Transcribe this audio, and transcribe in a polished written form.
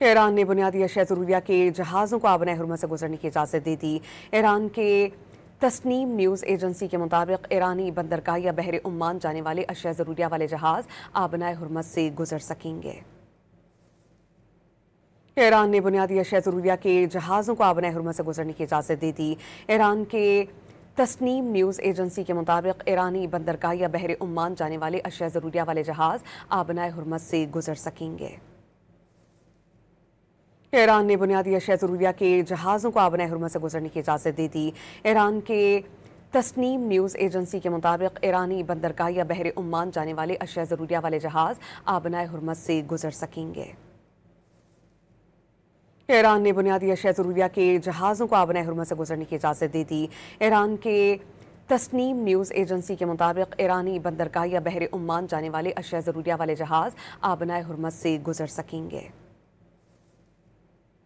ایران نے بنیادی اشیاء ضروریہ کے جہازوں کو آبنۂ حرمت سے گزرنے کی اجازت دے دی۔ ایران کے تسنیم نیوز ایجنسی کے مطابق ایرانی بندرگاہ یا بحر عمان جانے والے اشیاء ضروریہ والے جہاز آبنۂ حرمت سے گزر سکیں گے۔ ایران نے بنیادی اشیاء ضروریہ کے جہازوں کو آبنۂ حرمت سے گزرنے کی اجازت دے دی۔ ایران کے تسنیم نیوز ایجنسی کے مطابق ایرانی بندرگاہ یا بحر عمان جانے والے اشیاء ضروریہ والے جہاز آبنۂ حرمت سے گزر سکیں گے۔ ایران نے بنیادی اشیاء ضروریہ کے جہازوں کو آبنۂ حرمت سے گزرنے کی اجازت دے دی۔ ایران کے تسنیم نیوز ایجنسی کے مطابق ایرانی بندرگاہ یا بحر عمان جانے والے اشیاء ضروریہ والے جہاز آبنۂ حرمت سے گزر سکیں گے۔ ایران نے بنیادی اشیاء ضروریہ کے جہازوں کو آبنۂ حرمت سے گزرنے کی اجازت دے دی۔ ایران کے تسنیم نیوز ایجنسی کے مطابق ایرانی بندرگاہ یا بحر عمان جانے والے اشیاء ضروریہ والے جہاز آبنۂ حرمت سے گزر سکیں گے۔